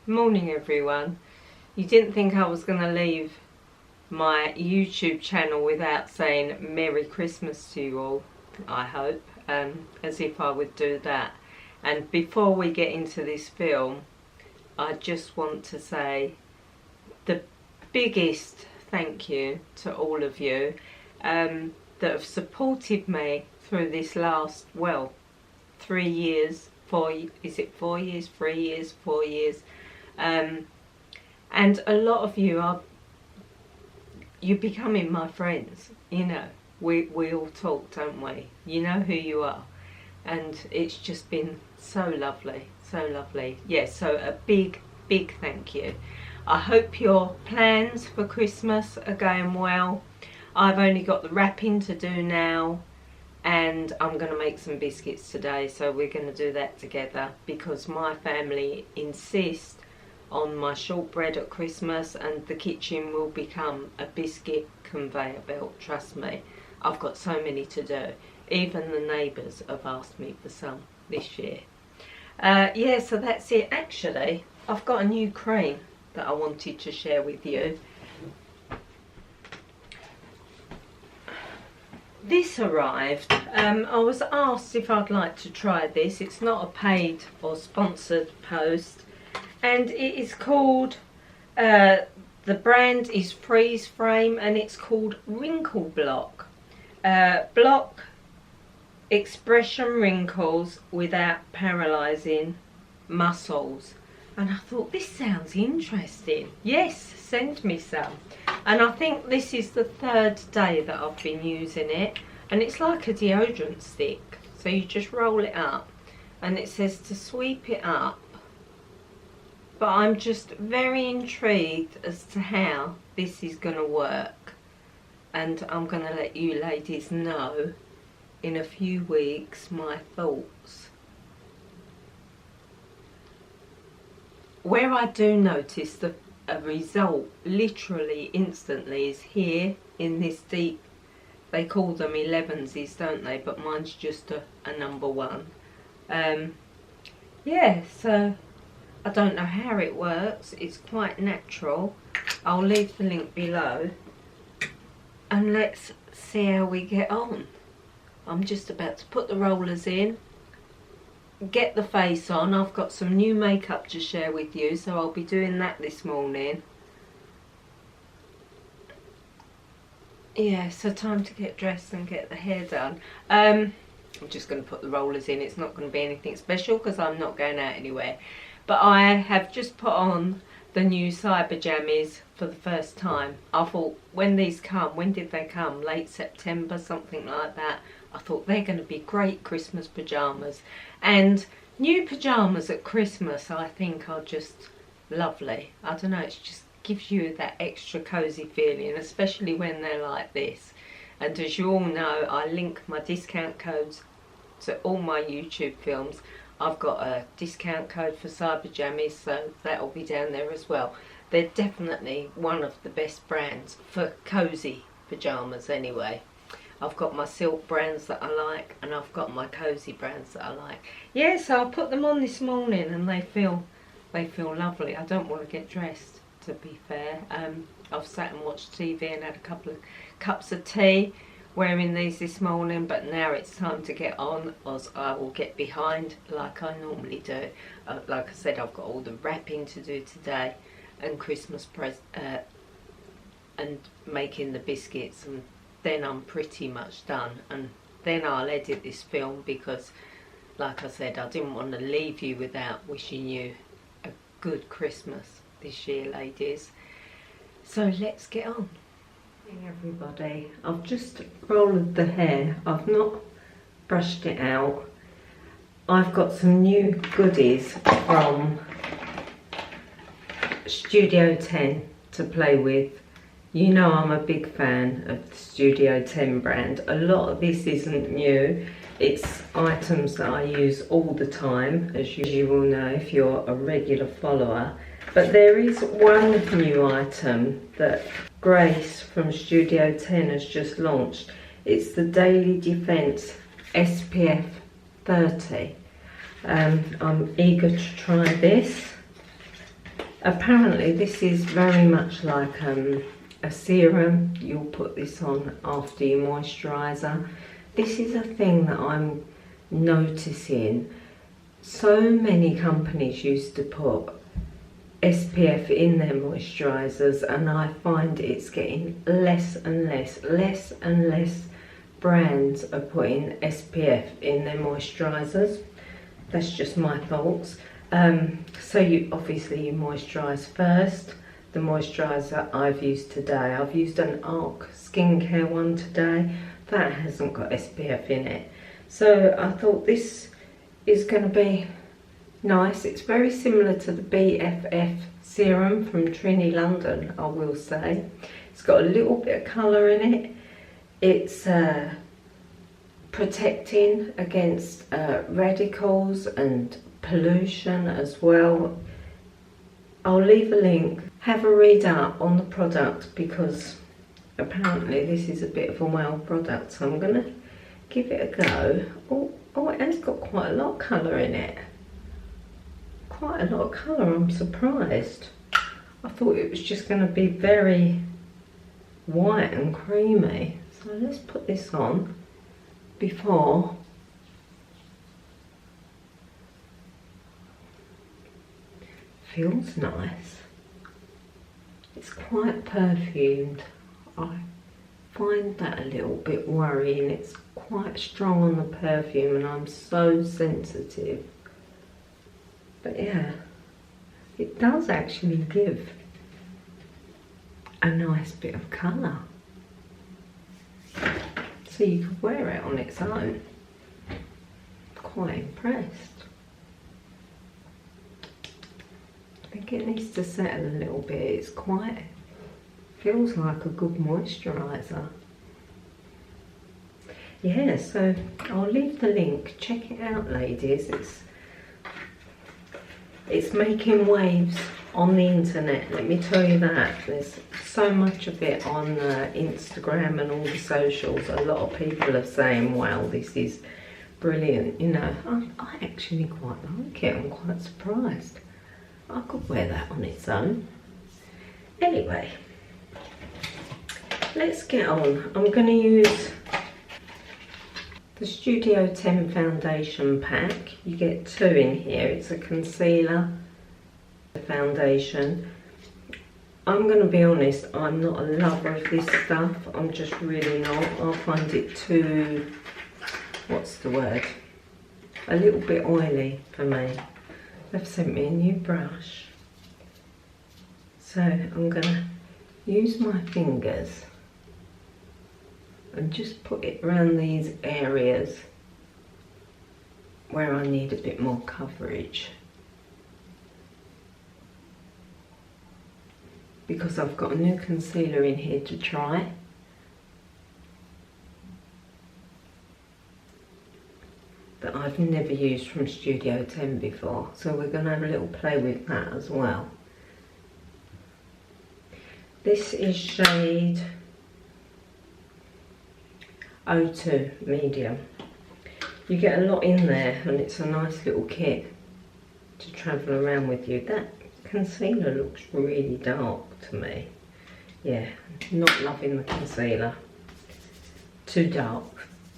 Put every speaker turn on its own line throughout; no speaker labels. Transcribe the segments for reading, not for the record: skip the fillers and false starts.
Morning everyone. You didn't think I was going to leave my YouTube channel without saying Merry Christmas to you all, I hope, as if I would do that. And before we get into this film, I just want to say the biggest thank you to all of you that have supported me through this last, well, 3 years, 4 years, 3 years, 4 years. And a lot of you're becoming my friends, you know. We all talk, don't we? You know who you are. And it's just been so lovely, so lovely. Yes, so a big thank you. I hope your plans for Christmas are going well. I've only got the wrapping to do now, and I'm going to make some biscuits today, so we're going to do that together because my family insist on my shortbread at Christmas, and the kitchen will become a biscuit conveyor belt, trust me. I've got so many to do. Even the neighbours have asked me for some this year. Yeah, so that's it. Actually, I've got a new cream that I wanted to share with you. This arrived. I was asked if I'd like to try this. It's not a paid or sponsored post, and it is called, the brand is Freeze Frame, and it's called Wrinkle Block. Block expression wrinkles without paralysing muscles. And I thought, this sounds interesting. Yes, send me some. And I think this is the 3rd day that I've been using it. And it's like a deodorant stick. So you just roll it up. And it says to sweep it up. But I'm just very intrigued as to how this is going to work. And I'm going to let you ladies know in a few weeks my thoughts. Where I do notice a result literally instantly is here in this deep, they call them 11s, don't they? But mine's just a number 1. Yeah, so I don't know how it works. It's quite natural. I'll leave the link below. And let's see how we get on. I'm just about to put the rollers in, get the face on. I've got some new makeup to share with you, so I'll be doing that this morning. Yeah, so time to get dressed and get the hair done. I'm just going to put the rollers in. It's not going to be anything special because I'm not going out anywhere. But I have just put on the new cyber jammies for the first time. I thought, when these come, when did they come? Late September, something like that. I thought they're going to be great Christmas pyjamas. And new pyjamas at Christmas, I think, are just lovely. I don't know, it just gives you that extra cosy feeling, especially when they're like this. And as you all know, I link my discount codes to all my YouTube films. I've got a discount code for cyber jammies, so that'll be down there as well. They're definitely one of the best brands for cosy pyjamas anyway. I've got my silk brands that I like, and I've got my cozy brands that I like. Yeah, so I put them on this morning and they feel lovely. I don't want to get dressed, to be fair. I've sat and watched TV and had a couple of cups of tea wearing these this morning, but now it's time to get on, or I will get behind like I normally do. Like I said, I've got all the wrapping to do today, and Christmas and making the biscuits, and then I'm pretty much done. And then I'll edit this film because, like I said, I didn't want to leave you without wishing you a good Christmas this year, ladies. So let's get on. Everybody, I've just rolled the hair. I've not brushed it out. I've got some new goodies from Studio 10 to play with. You know I'm a big fan of the Studio 10 brand. A lot of this isn't new. It's items that I use all the time, as you will know if you're a regular follower. But there is one new item that Grace from Studio 10 has just launched. It's the Daily Defense SPF 30. I'm eager to try this. Apparently this is very much like a serum. You'll put this on after your moisturiser. This is a thing that I'm noticing. So many companies used to put SPF in their moisturisers, and I find it's getting less and less brands are putting SPF in their moisturisers. That's just my thoughts. So you moisturise first. The moisturiser I've used today, I've used an ARC skincare one today. That hasn't got SPF in it. So I thought this is going to be nice. It's very similar to the BFF serum from Trini London, I will say. It's got a little bit of colour in it. It's protecting against radicals and pollution as well. I'll leave a link. Have a read up on the product, because apparently this is a bit of a wow product, so I'm going to give it a go. Oh, it has got quite a lot of colour in it. Quite a lot of colour, I'm surprised. I thought it was just going to be very white and creamy. So let's put this on before. Feels nice. It's quite perfumed. I find that a little bit worrying. It's quite strong on the perfume and I'm so sensitive. But yeah, it does actually give a nice bit of colour. So you could wear it on its own. Quite impressed. I think it needs to settle a little bit. It's quite, feels like a good moisturiser. Yeah, so I'll leave the link. Check it out, ladies. It's making waves on the internet, let me tell you that. There's so much of it on Instagram and all the socials. A lot of people are saying, wow, this is brilliant. You know, I actually quite like it. I'm quite surprised. I could wear that on its own. Anyway, let's get on. I'm going to use the Studio 10 foundation pack. You get 2 in here. It's a concealer, a foundation. I'm going to be honest, I'm not a lover of this stuff. I'm just really not. I find it too, what's the word? A little bit oily for me. They've sent me a new brush. So I'm going to use my fingers and just put it around these areas where I need a bit more coverage, because I've got a new concealer in here to try. That I've never used from Studio 10 before, so we're going to have a little play with that as well. This is shade 02 medium. You get a lot in there and it's a nice little kit to travel around with you. That concealer looks really dark to me. Yeah, not loving the concealer. Too dark.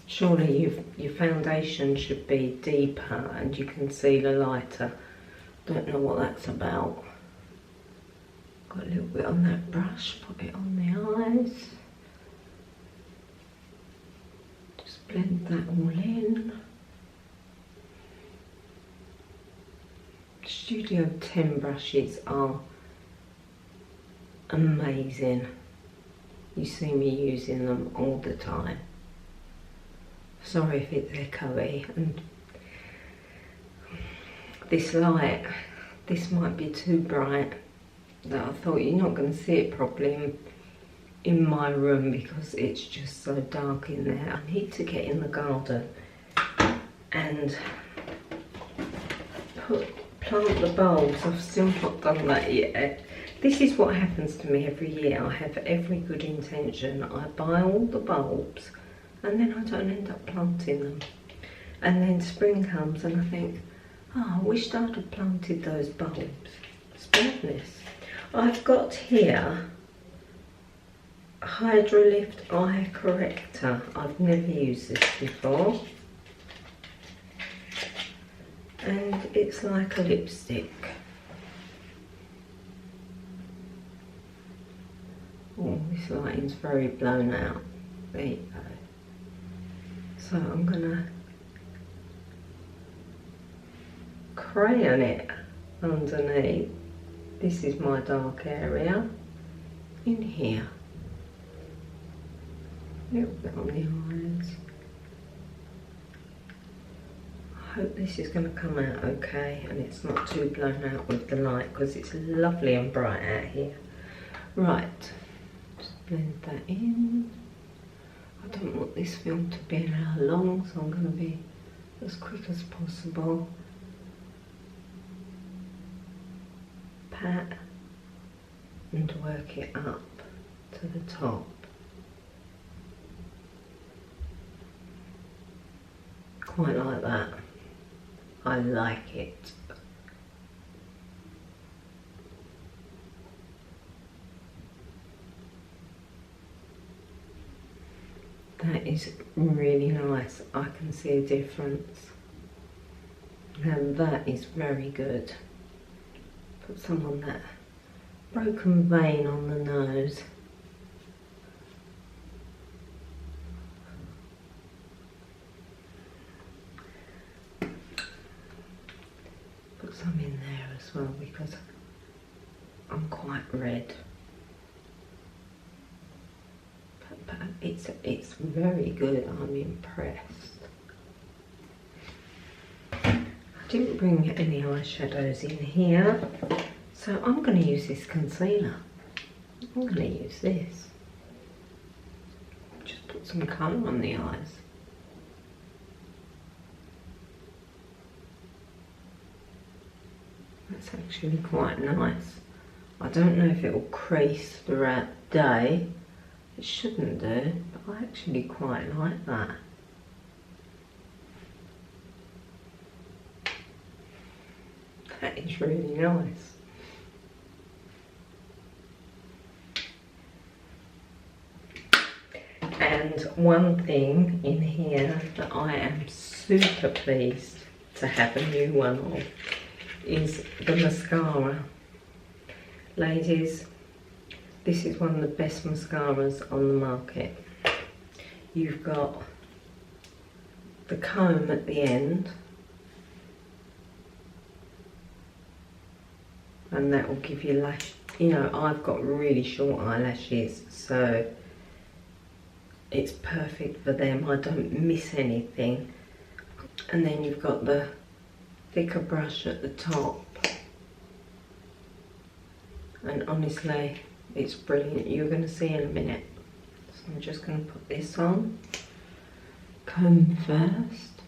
Surely your foundation should be deeper and your concealer lighter. Don't know what that's about. Got a little bit on that brush, put it on the eyes. Just blend that all in. Studio 10 brushes are amazing. You see me using them all the time. Sorry if it's echoey, and this light, this might be too bright, that I thought you're not going to see it properly in my room because it's just so dark in there. I need to get in the garden and plant the bulbs. I've still not done that yet. This is what happens to me every year. I have every good intention. I buy all the bulbs and then I don't end up planting them. And then spring comes and I think, oh, I wished I'd have planted those bulbs. It's madness. I've got here Hydralift Eye Corrector. I've never used this before. And it's like a lipstick. Oh, this lighting's very blown out. There you go. So I'm gonna crayon it underneath. This is my dark area in here. A little bit on the eyes. I hope this is going to come out okay and it's not too blown out with the light, because it's lovely and bright out here. Right, just blend that in. I don't want this film to be an hour long, so I'm going to be as quick as possible. Pat and work it up to the top. Quite like that. I like it. That is really nice. I can see a difference. Now that is very good. Put some on that broken vein on the nose. Put some in there as well because I'm quite red. But it's very good. I'm impressed. I didn't bring any eyeshadows in here, so I'm going to use this concealer. I'm going to use this. Just put some colour on the eyes. That's actually quite nice. I don't know if it will crease throughout the day. It shouldn't do, but I actually quite like that. That is really nice. And one thing in here that I am super pleased to have a new one of is the mascara. Ladies, this is one of the best mascaras on the market. You've got the comb at the end, and that will give you lash. You know, I've got really short eyelashes, so it's perfect for them. I don't miss anything. And then you've got the thicker brush at the top. And honestly, it's brilliant. You're going to see in a minute. So I'm just going to put this on. Comb first.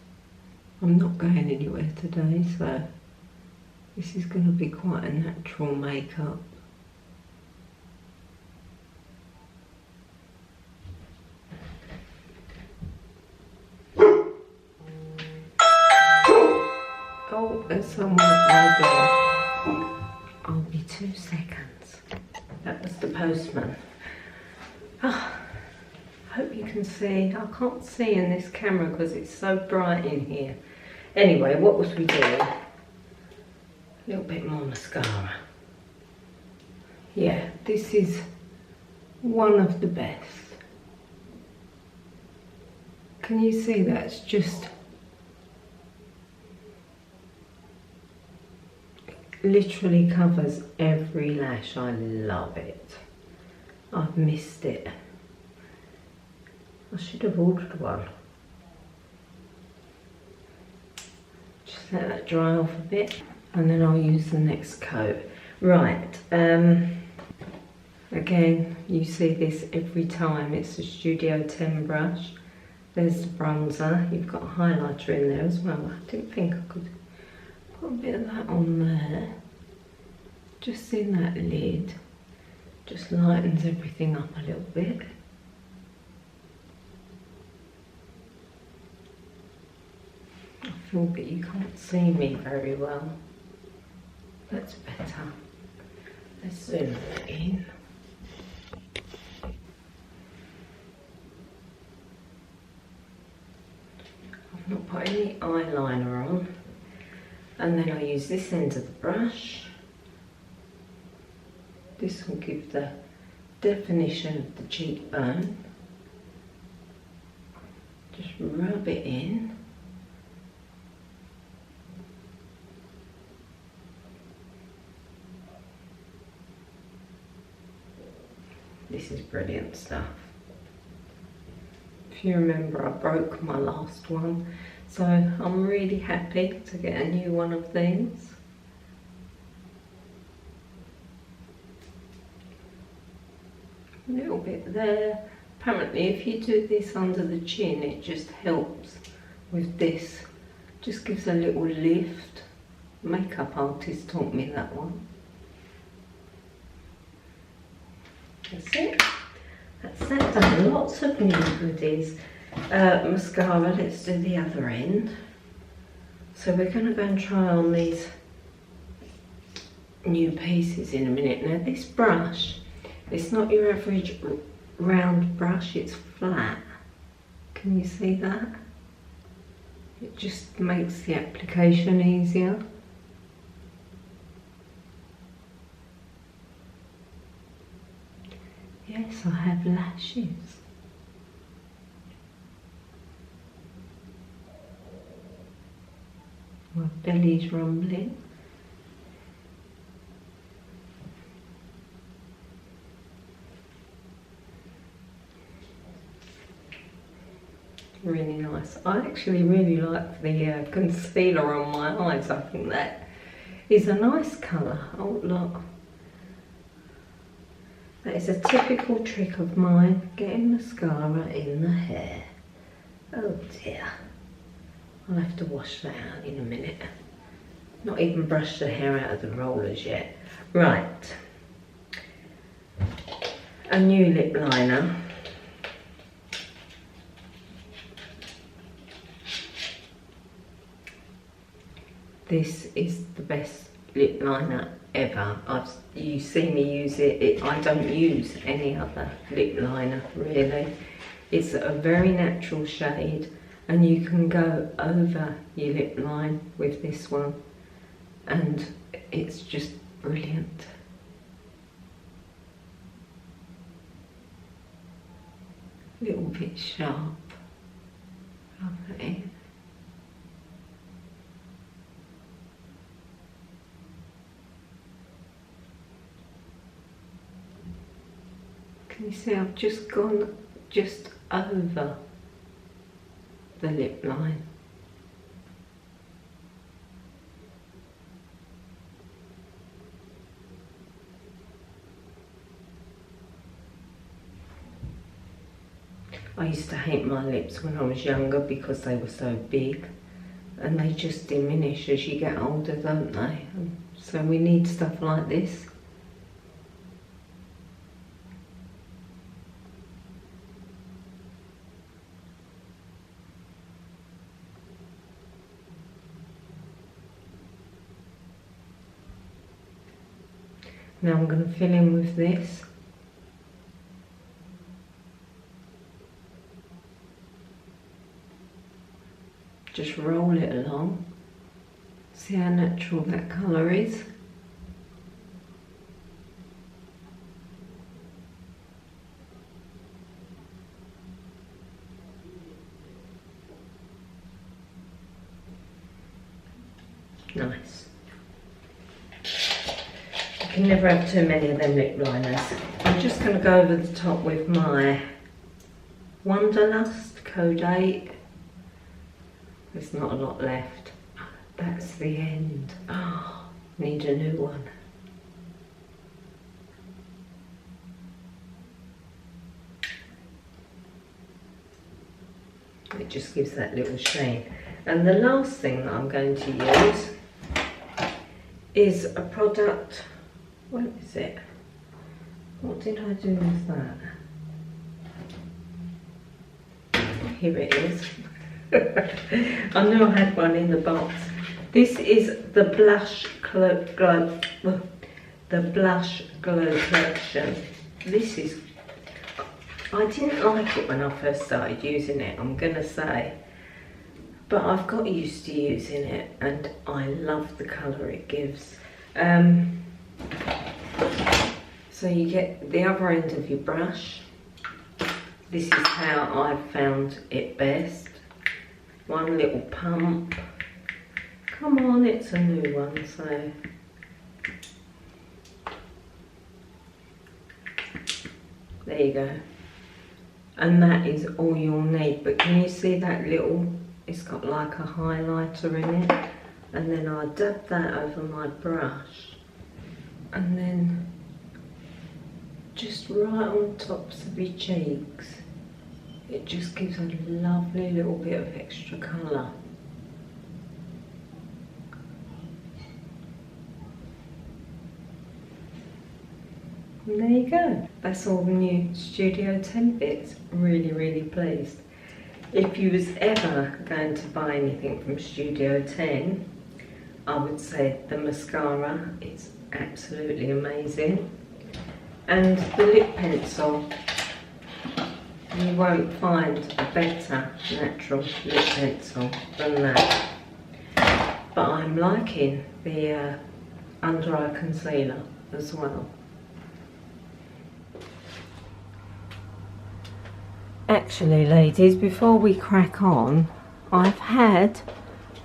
I'm not going anywhere today, so this is going to be quite a natural makeup. Oh, there's someone right there. I'll be 2 seconds. That was the postman. Oh, I hope you can see. I can't see in this camera because it's so bright in here. Anyway, what was we doing? A little bit more mascara. Yeah, this is one of the best. Can you see that? It's just literally covers every lash. I love it. I've missed it. I should have ordered one. Just let that dry off a bit and then I'll use the next coat. Right, again, you see this every time. It's a Studio 10 brush. There's the bronzer. You've got a highlighter in there as well. I didn't think I could put a bit of that on there. Just in that lid. Just lightens everything up a little bit. I feel that you can't see me very well. That's better. Let's zoom that in. I've not put any eyeliner on. And then I use this end of the brush. This will give the definition of the cheekbone. Just rub it in. This is brilliant stuff. If you remember, I broke my last one, so I'm really happy to get a new one of these. A little bit there. Apparently if you do this under the chin, it just helps with this. Just gives a little lift. Makeup artist taught me that one. That's it. That's that done. Lots of new goodies. Mascara, let's do the other end. So we're going to go and try on these new pieces in a minute. Now this brush, it's not your average round brush, it's flat. Can you see that? It just makes the application easier. Yes, I have lashes. My belly's rumbling. Really nice. I actually really like the concealer on my eyes. I think that is a nice colour. Oh look. That is a typical trick of mine, getting mascara in the hair. Oh dear. I'll have to wash that out in a minute. Not even brushed the hair out of the rollers yet. Right. A new lip liner. This is the best lip liner ever. You see me use it. I don't use any other lip liner really. It's a very natural shade and you can go over your lip line with this one and it's just brilliant. A little bit sharp. Lovely. Can you see I've just gone just over the lip line. I used to hate my lips when I was younger because they were so big and they just diminish as you get older, don't they? And so we need stuff like this. Now I'm going to fill in with this. Just roll it along. See how natural that colour is? Nice. You can never have too many of them lip liners. I'm just going to go over the top with my Wanderlust Code 8. There's not a lot left. That's the end. Oh, need a new one. It just gives that little shine. And the last thing that I'm going to use is a product. What is it? What did I do with that? Here it is. I knew I had one in the box. This is the the Blush Glow collection. This is, I didn't like it when I first started using it, I'm gonna say, but I've got used to using it and I love the colour it gives. So you get the other end of your brush. This is how I've found it best. One little pump. Come on, it's a new one, so. There you go. And that is all you'll need. But can you see that little, it's got like a highlighter in it. And then I dab that over my brush. And then just right on tops of your cheeks. It just gives a lovely little bit of extra colour. And there you go. That's all the new Studio 10 bits. Really, really pleased. If you was ever going to buy anything from Studio 10, I would say the mascara. It's absolutely amazing. And the lip pencil. You won't find a better natural lip pencil than that. But I'm liking the under eye concealer as well. Actually, ladies, before we crack on, I've had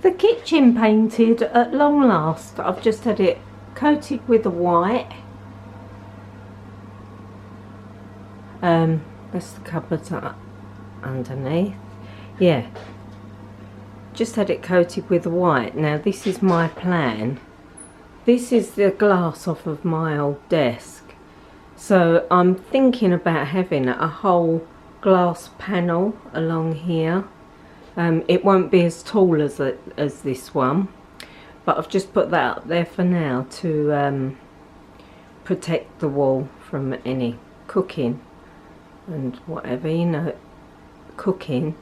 the kitchen painted at long last. I've just had it coated with a white. That's the cupboard underneath. Yeah, just had it coated with white. Now this is my plan. This is the glass off of my old desk, so I'm thinking about having a whole glass panel along here. It won't be as tall as this one, but I've just put that up there for now to protect the wall from any cooking and whatever, you know, cooking.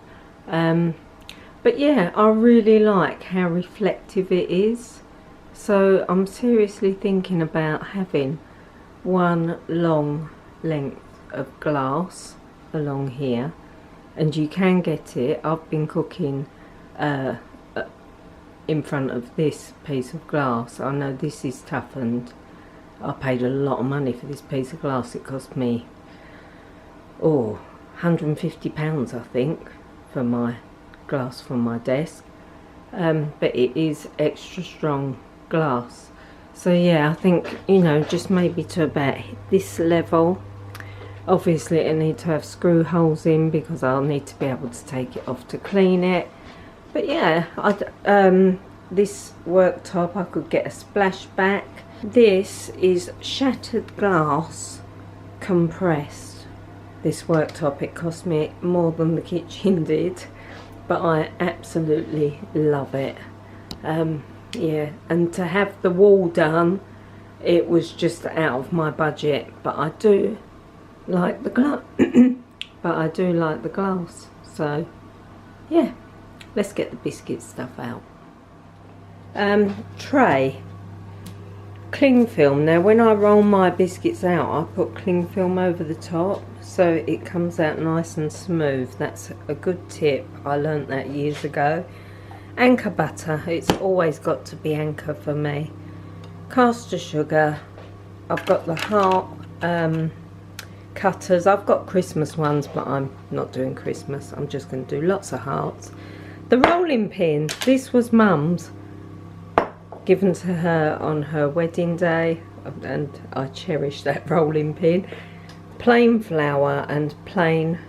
But yeah, I really like how reflective it is, so I'm seriously thinking about having one long length of glass along here, and you can get it. I've been cooking in front of this piece of glass. I know this is tough, and I paid a lot of money for this piece of glass. It cost me £150 I think for my glass from my desk, but it is extra strong glass. So yeah, I think, you know, just maybe to about this level. Obviously I need to have screw holes in because I'll need to be able to take it off to clean it. But yeah, this worktop I could get a splashback. This is shattered glass compressed. This worktop, it cost me more than the kitchen did, but I absolutely love it. Yeah, and to have the wall done, it was just out of my budget, but I do like the glass. But I do like the glass. So yeah, let's get the biscuit stuff out. Tray, cling film. Now when I roll my biscuits out, I put cling film over the top so it comes out nice and smooth. That's a good tip. I learnt that years ago. Anchor butter, it's always got to be Anchor for me. Caster sugar, I've got the heart cutters. I've got Christmas ones, but I'm not doing Christmas. I'm just going to do lots of hearts. The rolling pin, this was Mum's, given to her on her wedding day, and I cherish that rolling pin. Plain flour, and plain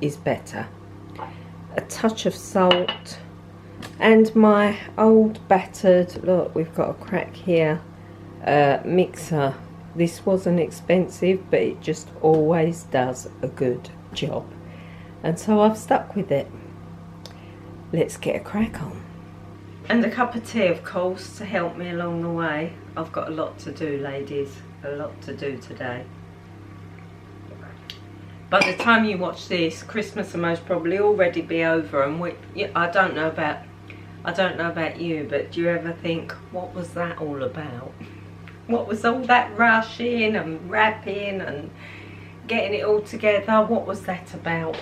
is better. A touch of salt, and my old battered, look, we've got a crack here, mixer. This wasn't expensive, but it just always does a good job, and so I've stuck with it. Let's get a crack on. And a cup of tea, of course, to help me along the way. I've got a lot to do, ladies, a lot to do today. By the time you watch this, Christmas will most probably already be over, and I don't know about you, but do you ever think, what was that all about? What was all that rushing and wrapping and getting it all together? What was that about?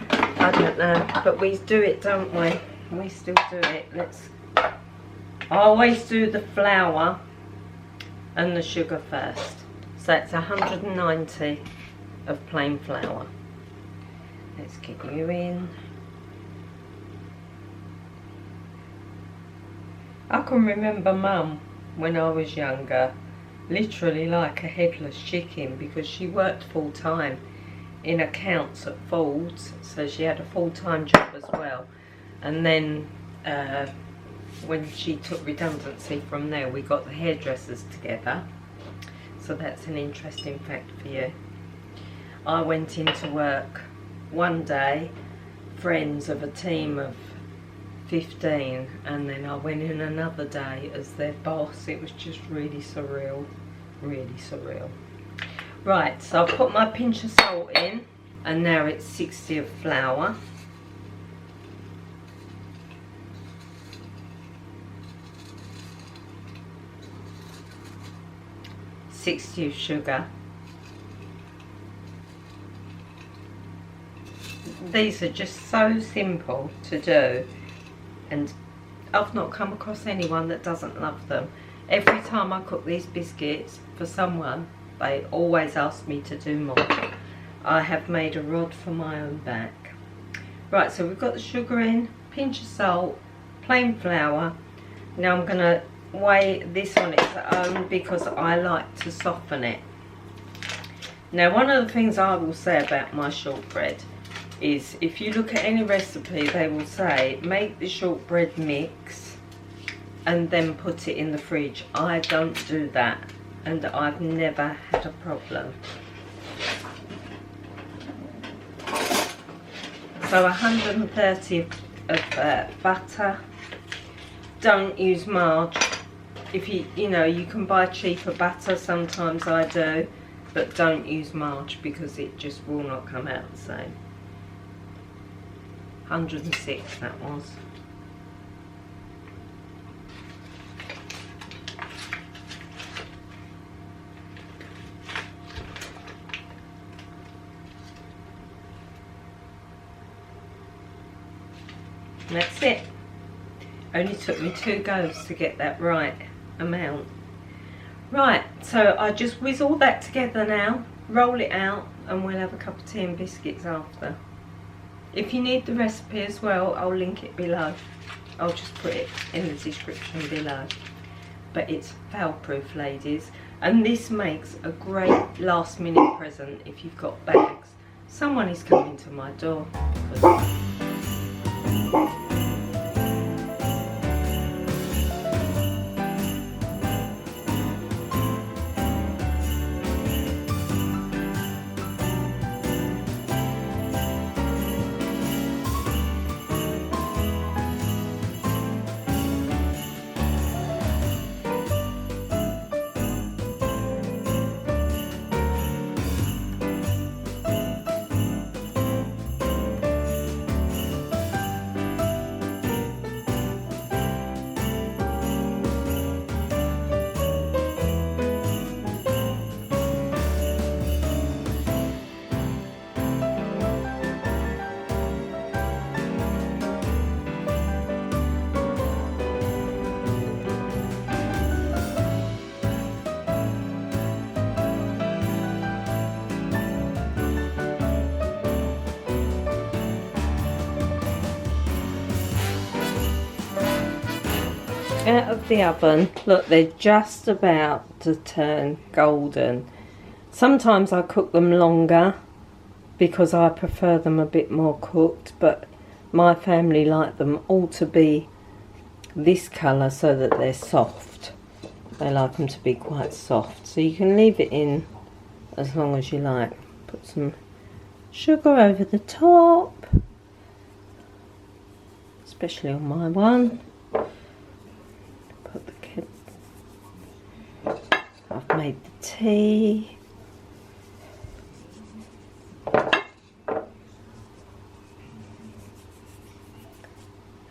I don't know, but we do it, don't we? We still do it. I always do the flour and the sugar first. So it's 190 of plain flour. Let's get you in. I can remember Mum, when I was younger, literally like a headless chicken, because she worked full time in accounts at Ford's, so she had a full-time job as well. And then when she took redundancy from there, we got the hairdressers together. So that's an interesting fact for you. I went into work one day, friends of a team of 15, and then I went in another day as their boss. It was just really surreal, really surreal. Right, so I've put my pinch of salt in, and now it's 60 of flour. $60 of sugar. These are just so simple to do, and I've not come across anyone that doesn't love them. Every time I cook these biscuits for someone, they always ask me to do more. I have made a rod for my own back. Right, so we've got the sugar in, pinch of salt, plain flour. Now I'm going to weigh this on its own because I like to soften it. Now, one of the things I will say about my shortbread is, if you look at any recipe, they will say make the shortbread mix and then put it in the fridge. I don't do that, and I've never had a problem. So 130 of butter. Don't use marge. If you know, you can buy cheaper butter, sometimes I do, but don't use marge because it just will not come out the same. 106 that was. And that's it. Only took me 2 goes to get that right amount. Right, so I just whiz all that together now, roll it out, and we'll have a cup of tea and biscuits after. If you need the recipe as well, I'll link it below. I'll just put it in the description below. But it's foul proof, ladies, and this makes a great last minute present if you've got bags. Someone is coming to my door. Out of the oven. Look, they're just about to turn golden. Sometimes I cook them longer because I prefer them a bit more cooked, but my family like them all to be this colour so that they're soft. They like them to be quite soft, so you can leave it in as long as you like. Put some sugar over the top, especially on my one. I've made the tea.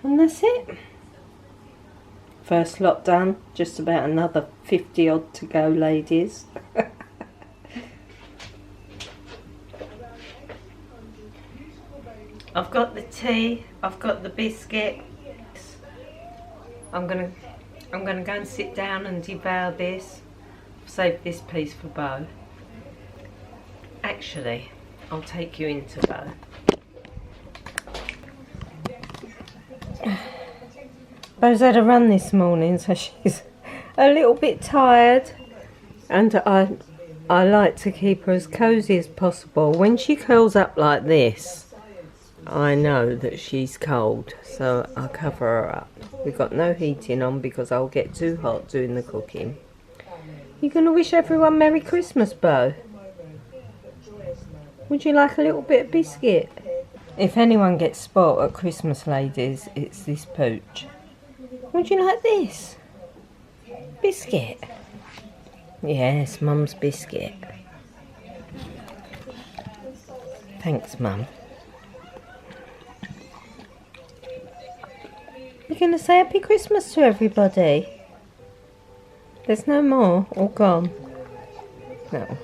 And that's it. First lot done, just about another 50 odd to go, ladies. I've got the tea, I've got the biscuit. I'm gonna go and sit down and devour this. I've saved this piece for Bo. Actually, I'll take you into Bo. Bo's had a run this morning, so she's a little bit tired, and I like to keep her as cosy as possible. When she curls up like this, I know that she's cold, so I cover her up. We've got no heating on because I'll get too hot doing the cooking. You're going to wish everyone Merry Christmas, Bo? Would you like a little bit of biscuit? If anyone gets spoilt at Christmas, ladies, it's this pooch. Would you like this? Biscuit? Yes, Mum's biscuit. Thanks, Mum. You're going to say Happy Christmas to everybody? There's no more? All gone? No.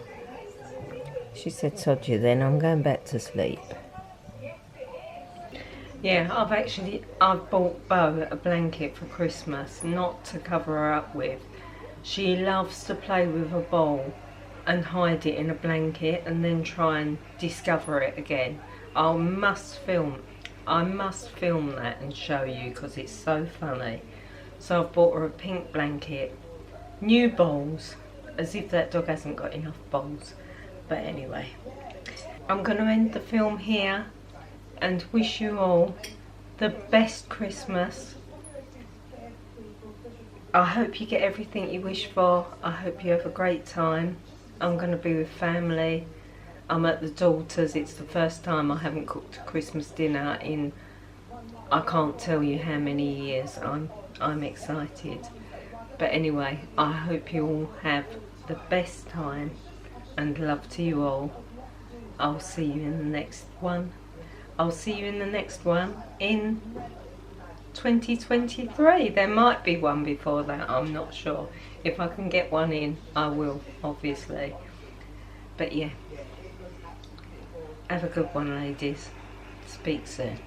She said, sod you then, I'm going back to sleep. Yeah, I've bought Bo a blanket for Christmas, not to cover her up with. She loves to play with a ball and hide it in a blanket and then try and discover it again. I must film that and show you because it's so funny. So I've bought her a pink blanket, new balls, as if that dog hasn't got enough balls. But anyway, I'm going to end the film here and wish you all the best Christmas. I hope you get everything you wish for. I hope you have a great time. I'm going to be with family. I'm at the daughter's. It's the first time I haven't cooked a Christmas dinner in I can't tell you how many years. I'm excited. But anyway, I hope you all have the best time and love to you all. I'll see you in the next one. I'll see you in the next one in 2023. There might be one before that, I'm not sure. If I can get one in, I will, obviously. But yeah, have a good one, ladies. Speak soon.